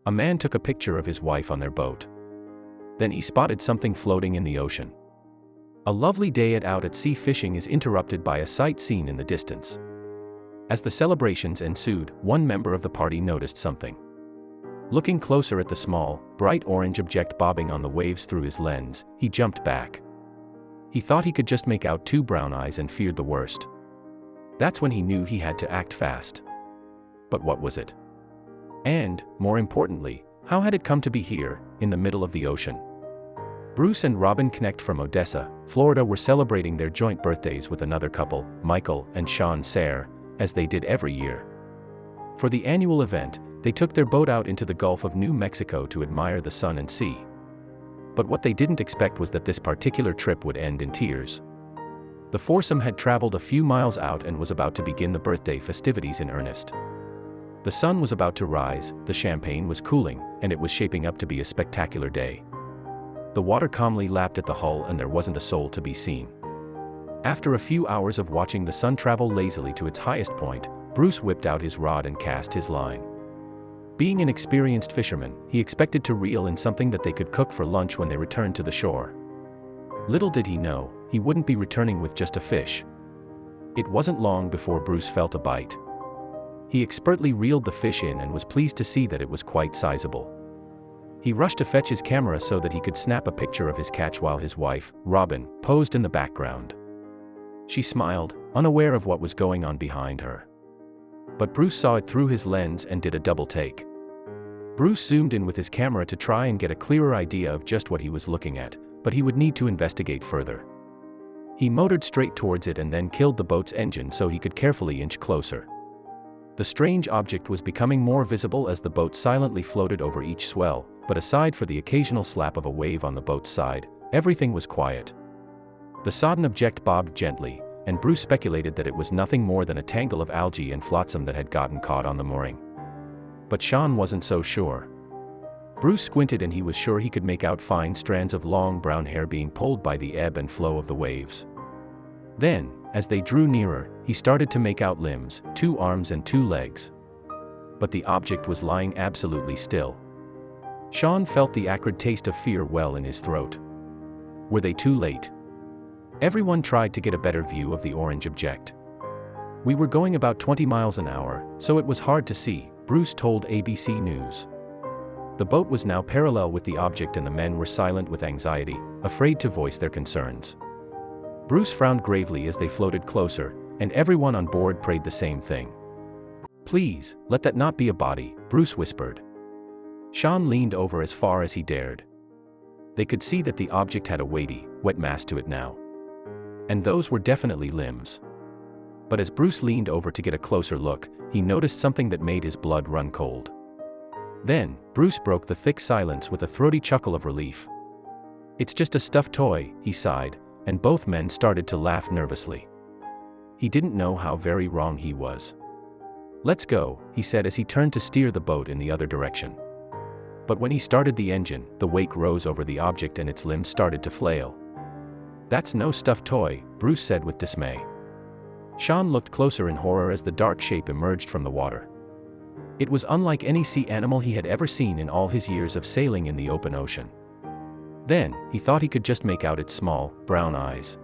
A man took a picture of his wife on their boat. Then he spotted something floating in the ocean. A lovely day out at sea fishing is interrupted by a sight seen in the distance. As the celebrations ensued, one member of the party noticed something. Looking closer at the small, bright orange object bobbing on the waves through his lens, he jumped back. He thought he could just make out two brown eyes and feared the worst. That's when he knew he had to act fast. But what was it? And, more importantly, how had it come to be here, in the middle of the ocean? Bruce and Robin Knecht from Odessa, Florida were celebrating their joint birthdays with another couple, Michael and Sean Sayre, as they did every year. For the annual event, they took their boat out into the Gulf of New Mexico to admire the sun and sea. But what they didn't expect was that this particular trip would end in tears. The foursome had traveled a few miles out and was about to begin the birthday festivities in earnest. The sun was about to rise, the champagne was cooling, and it was shaping up to be a spectacular day. The water calmly lapped at the hull and there wasn't a soul to be seen. After a few hours of watching the sun travel lazily to its highest point, Bruce whipped out his rod and cast his line. Being an experienced fisherman, he expected to reel in something that they could cook for lunch when they returned to the shore. Little did he know, he wouldn't be returning with just a fish. It wasn't long before Bruce felt a bite. He expertly reeled the fish in and was pleased to see that it was quite sizable. He rushed to fetch his camera so that he could snap a picture of his catch while his wife, Robin, posed in the background. She smiled, unaware of what was going on behind her. But Bruce saw it through his lens and did a double take. Bruce zoomed in with his camera to try and get a clearer idea of just what he was looking at, but he would need to investigate further. He motored straight towards it and then killed the boat's engine so he could carefully inch closer. The strange object was becoming more visible as the boat silently floated over each swell, but aside for the occasional slap of a wave on the boat's side, everything was quiet. The sodden object bobbed gently, and Bruce speculated that it was nothing more than a tangle of algae and flotsam that had gotten caught on the mooring. But Sean wasn't so sure. Bruce squinted and he was sure he could make out fine strands of long brown hair being pulled by the ebb and flow of the waves. Then, as they drew nearer, he started to make out limbs, 2 arms and 2 legs. But the object was lying absolutely still. Sean felt the acrid taste of fear well in his throat. Were they too late? Everyone tried to get a better view of the orange object. We were going about 20 miles an hour, so it was hard to see, Bruce told ABC News. The boat was now parallel with the object and the men were silent with anxiety, afraid to voice their concerns. Bruce frowned gravely as they floated closer, and everyone on board prayed the same thing. "Please, let that not be a body," Bruce whispered. Sean leaned over as far as he dared. They could see that the object had a weighty, wet mass to it now. And those were definitely limbs. But as Bruce leaned over to get a closer look, he noticed something that made his blood run cold. Then, Bruce broke the thick silence with a throaty chuckle of relief. "It's just a stuffed toy," he sighed, and both men started to laugh nervously. He didn't know how very wrong he was. "Let's go," he said as he turned to steer the boat in the other direction. But when he started the engine, the wake rose over the object and its limbs started to flail. "That's no stuffed toy," Bruce said with dismay. Sean looked closer in horror as the dark shape emerged from the water. It was unlike any sea animal he had ever seen in all his years of sailing in the open ocean. Then, he thought he could just make out its small, brown eyes.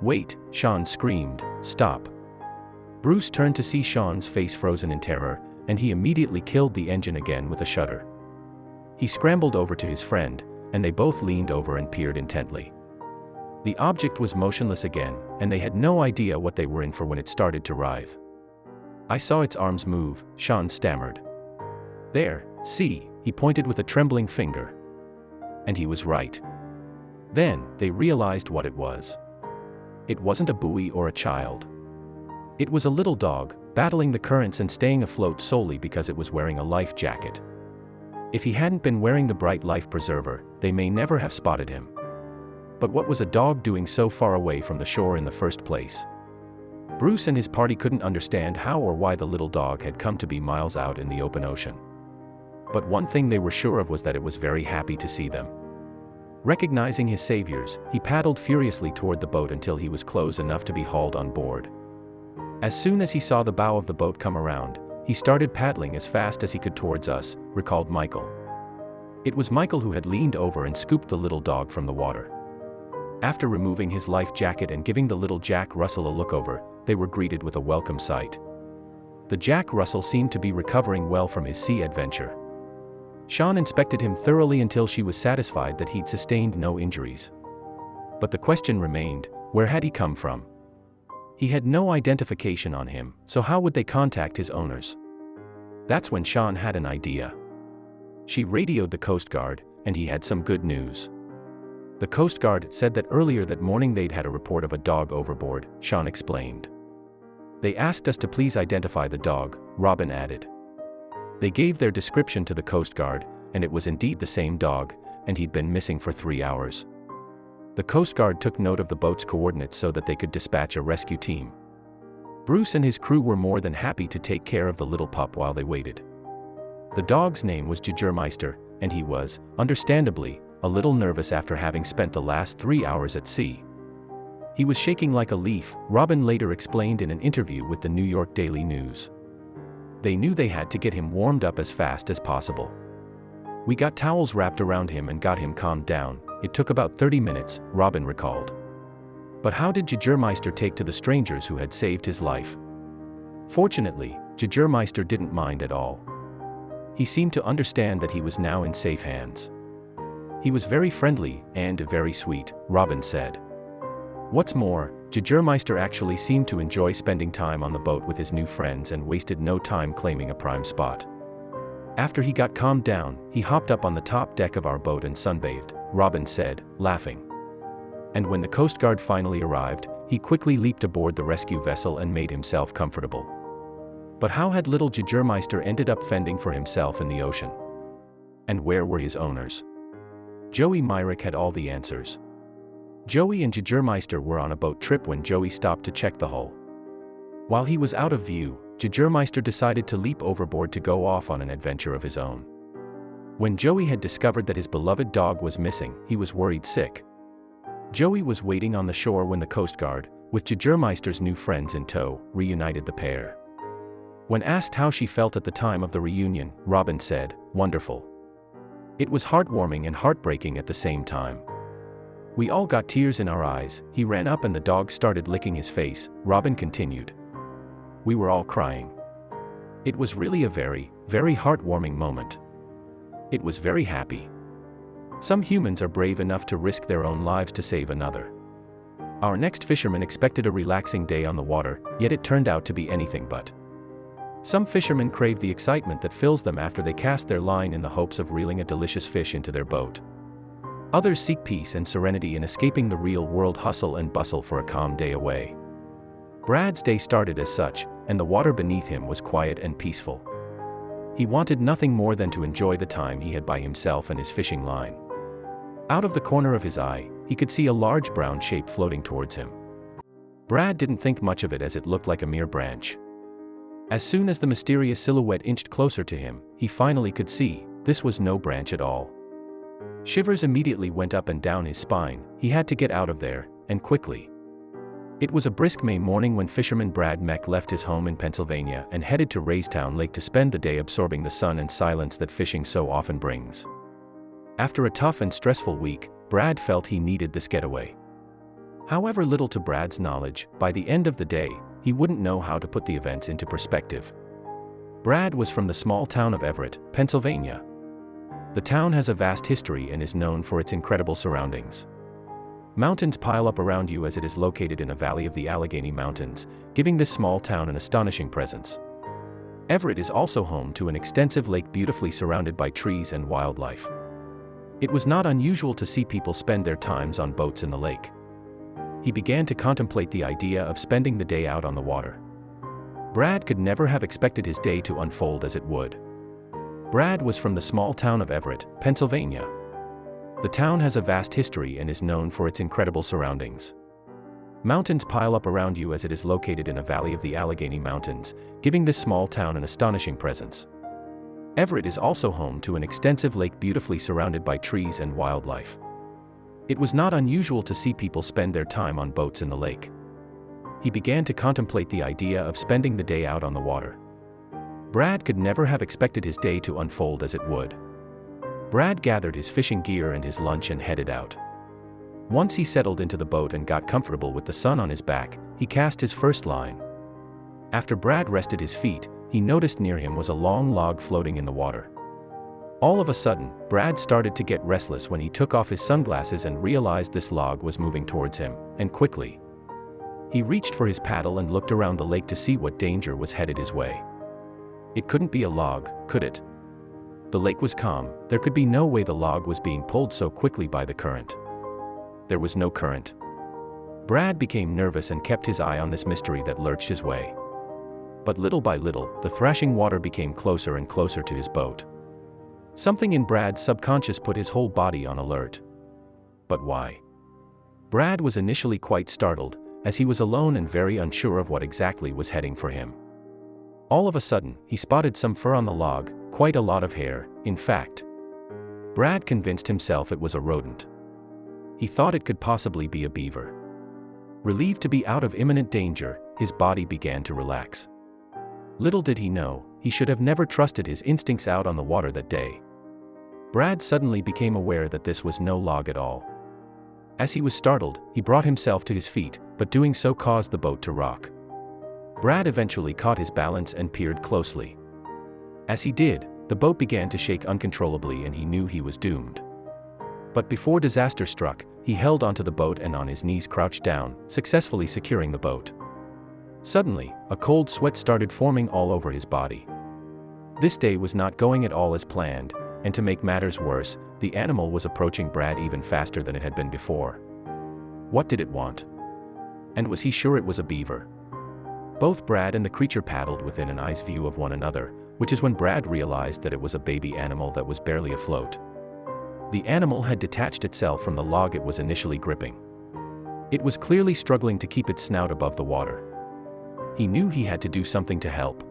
"Wait," Sean screamed, "stop." Bruce turned to see Sean's face frozen in terror, and he immediately killed the engine again with a shudder. He scrambled over to his friend, and they both leaned over and peered intently. The object was motionless again, and they had no idea what they were in for when it started to writhe. "I saw its arms move," Sean stammered. "There, see," he pointed with a trembling finger. And he was right. Then, they realized what it was. It wasn't a buoy or a child. It was a little dog, battling the currents and staying afloat solely because it was wearing a life jacket. If he hadn't been wearing the bright life preserver, they may never have spotted him. But what was a dog doing so far away from the shore in the first place? Bruce and his party couldn't understand how or why the little dog had come to be miles out in the open ocean. But one thing they were sure of was that it was very happy to see them. Recognizing his saviors, he paddled furiously toward the boat until he was close enough to be hauled on board. As soon as he saw the bow of the boat come around, he started paddling as fast as he could towards us, recalled Michael. It was Michael who had leaned over and scooped the little dog from the water. After removing his life jacket and giving the little Jack Russell a look over, they were greeted with a welcome sight. The Jack Russell seemed to be recovering well from his sea adventure. Sean inspected him thoroughly until she was satisfied that he'd sustained no injuries. But the question remained, where had he come from? He had no identification on him, so how would they contact his owners? That's when Sean had an idea. She radioed the Coast Guard, and he had some good news. The Coast Guard said that earlier that morning they'd had a report of a dog overboard, Sean explained. They asked us to please identify the dog, Robin added. They gave their description to the Coast Guard, and it was indeed the same dog, and he'd been missing for 3 hours. The Coast Guard took note of the boat's coordinates so that they could dispatch a rescue team. Bruce and his crew were more than happy to take care of the little pup while they waited. The dog's name was Jägermeister, and he was, understandably, a little nervous after having spent the last 3 hours at sea. He was shaking like a leaf, Robin later explained in an interview with the New York Daily News. They knew they had to get him warmed up as fast as possible. We got towels wrapped around him and got him calmed down. It took about 30 minutes, Robin recalled. But how did Jägermeister take to the strangers who had saved his life? Fortunately, Jägermeister didn't mind at all. He seemed to understand that he was now in safe hands. He was very friendly and very sweet, Robin said. What's more, Jägermeister actually seemed to enjoy spending time on the boat with his new friends and wasted no time claiming a prime spot. After he got calmed down, he hopped up on the top deck of our boat and sunbathed, Robin said, laughing. And when the Coast Guard finally arrived, he quickly leaped aboard the rescue vessel and made himself comfortable. But how had little Jägermeister ended up fending for himself in the ocean? And where were his owners? Joey Myrick had all the answers. Joey and Jägermeister were on a boat trip when Joey stopped to check the hull. While he was out of view, Jägermeister decided to leap overboard to go off on an adventure of his own. When Joey had discovered that his beloved dog was missing, he was worried sick. Joey was waiting on the shore when the Coast Guard, with Jägermeister's new friends in tow, reunited the pair. When asked how she felt at the time of the reunion, Robin said, "Wonderful. It was heartwarming and heartbreaking at the same time. We all got tears in our eyes. He ran up and the dog started licking his face," Robin continued. "We were all crying. It was really a very, very heartwarming moment. It was very happy. Some humans are brave enough to risk their own lives to save another. Our next fisherman expected a relaxing day on the water, yet it turned out to be anything but. Some fishermen crave the excitement that fills them after they cast their line in the hopes of reeling a delicious fish into their boat. Others seek peace and serenity in escaping the real-world hustle and bustle for a calm day away. Brad's day started as such, and the water beneath him was quiet and peaceful. He wanted nothing more than to enjoy the time he had by himself and his fishing line. Out of the corner of his eye, he could see a large brown shape floating towards him. Brad didn't think much of it as it looked like a mere branch. As soon as the mysterious silhouette inched closer to him, he finally could see, this was no branch at all. Shivers immediately went up and down his spine. He had to get out of there, and quickly. It was a brisk May morning when fisherman Brad Meck left his home in Pennsylvania and headed to Raystown Lake to spend the day absorbing the sun and silence that fishing so often brings. After a tough and stressful week, Brad felt he needed this getaway. However little to Brad's knowledge, by the end of the day, he wouldn't know how to put the events into perspective. Brad was from the small town of Everett, Pennsylvania. The town has a vast history and is known for its incredible surroundings. Mountains pile up around you as it is located in a valley of the Allegheny Mountains, giving this small town an astonishing presence. Everett is also home to an extensive lake beautifully surrounded by trees and wildlife. It was not unusual to see people spend their times on boats in the lake. He began to contemplate the idea of spending the day out on the water. Brad could never have expected his day to unfold as it would. Brad was from the small town of Everett, Pennsylvania. The town has a vast history and is known for its incredible surroundings. Mountains pile up around you as it is located in a valley of the Allegheny Mountains, giving this small town an astonishing presence. Everett is also home to an extensive lake beautifully surrounded by trees and wildlife. It was not unusual to see people spend their time on boats in the lake. He began to contemplate the idea of spending the day out on the water. Brad could never have expected his day to unfold as it would. Brad gathered his fishing gear and his lunch and headed out. Once he settled into the boat and got comfortable with the sun on his back, he cast his first line. After Brad rested his feet, he noticed near him was a long log floating in the water. All of a sudden, Brad started to get restless when he took off his sunglasses and realized this log was moving towards him, and quickly. He reached for his paddle and looked around the lake to see what danger was headed his way. It couldn't be a log, could it? The lake was calm, there could be no way the log was being pulled so quickly by the current. There was no current. Brad became nervous and kept his eye on this mystery that lurched his way. But little by little, the thrashing water became closer and closer to his boat. Something in Brad's subconscious put his whole body on alert. But why? Brad was initially quite startled, as he was alone and very unsure of what exactly was heading for him. All of a sudden, he spotted some fur on the log, quite a lot of hair, in fact. Brad convinced himself it was a rodent. He thought it could possibly be a beaver. Relieved to be out of imminent danger, his body began to relax. Little did he know, he should have never trusted his instincts out on the water that day. Brad suddenly became aware that this was no log at all. As he was startled, he brought himself to his feet, but doing so caused the boat to rock. Brad eventually caught his balance and peered closely. As he did, the boat began to shake uncontrollably and he knew he was doomed. But before disaster struck, he held onto the boat and on his knees crouched down, successfully securing the boat. Suddenly, a cold sweat started forming all over his body. This day was not going at all as planned, and to make matters worse, the animal was approaching Brad even faster than it had been before. What did it want? And was he sure it was a beaver? Both Brad and the creature paddled within an eye's view of one another, which is when Brad realized that it was a baby animal that was barely afloat. The animal had detached itself from the log it was initially gripping. It was clearly struggling to keep its snout above the water. He knew he had to do something to help.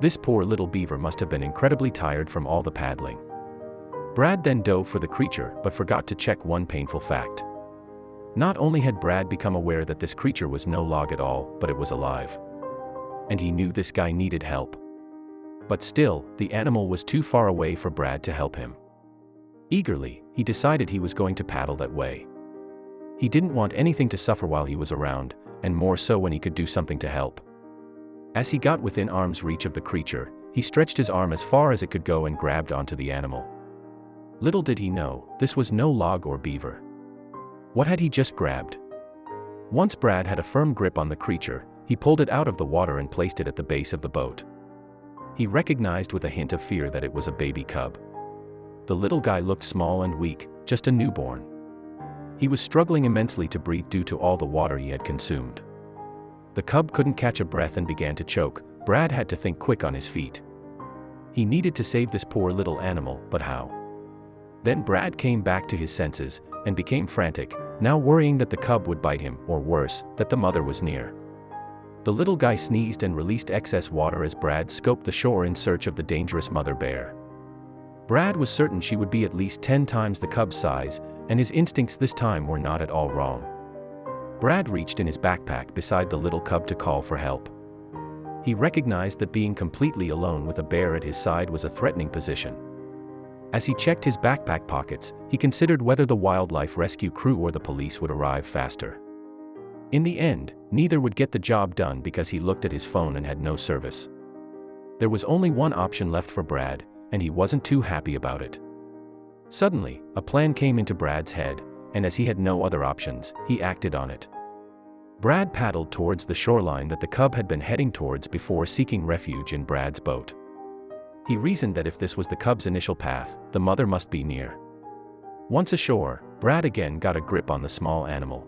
This poor little beaver must have been incredibly tired from all the paddling. Brad then dove for the creature but forgot to check one painful fact. Not only had Brad become aware that this creature was no log at all, but it was alive. And he knew this guy needed help. But still, the animal was too far away for Brad to help him. Eagerly, he decided he was going to paddle that way. He didn't want anything to suffer while he was around, and more so when he could do something to help. As he got within arm's reach of the creature, he stretched his arm as far as it could go and grabbed onto the animal. Little did he know, this was no log or beaver. What had he just grabbed? Once Brad had a firm grip on the creature, he pulled it out of the water and placed it at the base of the boat. He recognized with a hint of fear that it was a baby cub. The little guy looked small and weak, just a newborn. He was struggling immensely to breathe due to all the water he had consumed. The cub couldn't catch a breath and began to choke. Brad had to think quick on his feet. He needed to save this poor little animal, but how? Then Brad came back to his senses, and became frantic, now worrying that the cub would bite him, or worse, that the mother was near. The little guy sneezed and released excess water as Brad scoped the shore in search of the dangerous mother bear. Brad was certain she would be at least 10 times the cub's size, and his instincts this time were not at all wrong. Brad reached in his backpack beside the little cub to call for help. He recognized that being completely alone with a bear at his side was a threatening position. As he checked his backpack pockets, he considered whether the wildlife rescue crew or the police would arrive faster. In the end, neither would get the job done because he looked at his phone and had no service. There was only one option left for Brad, and he wasn't too happy about it. Suddenly, a plan came into Brad's head, and as he had no other options, he acted on it. Brad paddled towards the shoreline that the cub had been heading towards before seeking refuge in Brad's boat. He reasoned that if this was the cub's initial path, the mother must be near. Once ashore, Brad again got a grip on the small animal.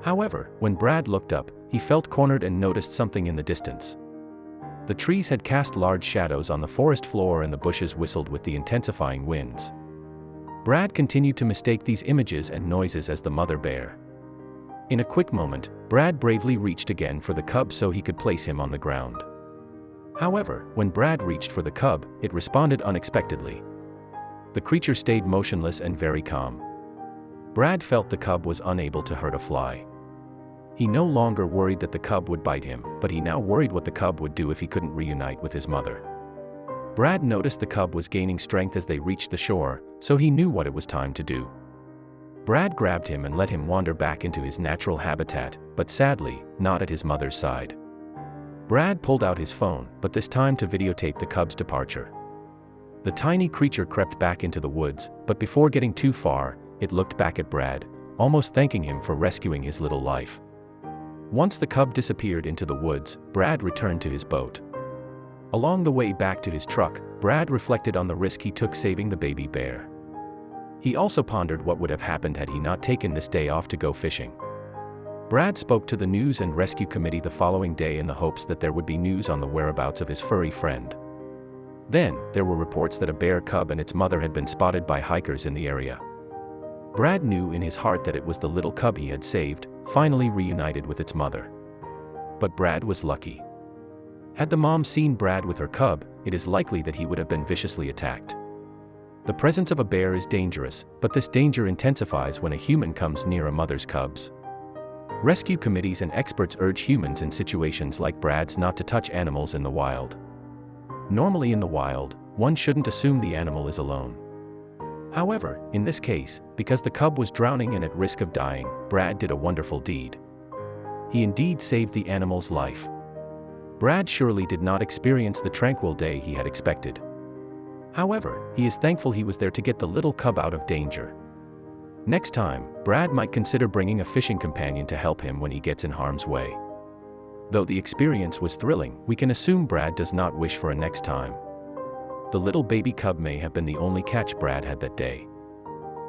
However, when Brad looked up, he felt cornered and noticed something in the distance. The trees had cast large shadows on the forest floor and the bushes whistled with the intensifying winds. Brad continued to mistake these images and noises as the mother bear. In a quick moment, Brad bravely reached again for the cub so he could place him on the ground. However, when Brad reached for the cub, it responded unexpectedly. The creature stayed motionless and very calm. Brad felt the cub was unable to hurt a fly. He no longer worried that the cub would bite him, but he now worried what the cub would do if he couldn't reunite with his mother. Brad noticed the cub was gaining strength as they reached the shore, so he knew what it was time to do. Brad grabbed him and let him wander back into his natural habitat, but sadly, not at his mother's side. Brad pulled out his phone, but this time to videotape the cub's departure. The tiny creature crept back into the woods, but before getting too far, it looked back at Brad, almost thanking him for rescuing his little life. Once the cub disappeared into the woods, Brad returned to his boat. Along the way back to his truck, Brad reflected on the risk he took saving the baby bear. He also pondered what would have happened had he not taken this day off to go fishing. Brad spoke to the News and Rescue Committee the following day in the hopes that there would be news on the whereabouts of his furry friend. Then, there were reports that a bear cub and its mother had been spotted by hikers in the area. Brad knew in his heart that it was the little cub he had saved, finally reunited with its mother. But Brad was lucky. Had the mom seen Brad with her cub, it is likely that he would have been viciously attacked. The presence of a bear is dangerous, but this danger intensifies when a human comes near a mother's cubs. Rescue committees and experts urge humans in situations like Brad's not to touch animals in the wild. Normally in the wild, one shouldn't assume the animal is alone. However, in this case, because the cub was drowning and at risk of dying, Brad did a wonderful deed. He indeed saved the animal's life. Brad surely did not experience the tranquil day he had expected. However, he is thankful he was there to get the little cub out of danger. Next time, Brad might consider bringing a fishing companion to help him when he gets in harm's way. Though the experience was thrilling, we can assume Brad does not wish for a next time. The little baby cub may have been the only catch Brad had that day.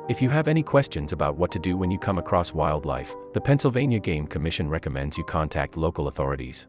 If you have any questions about what to do when you come across wildlife, the Pennsylvania Game Commission recommends you contact local authorities.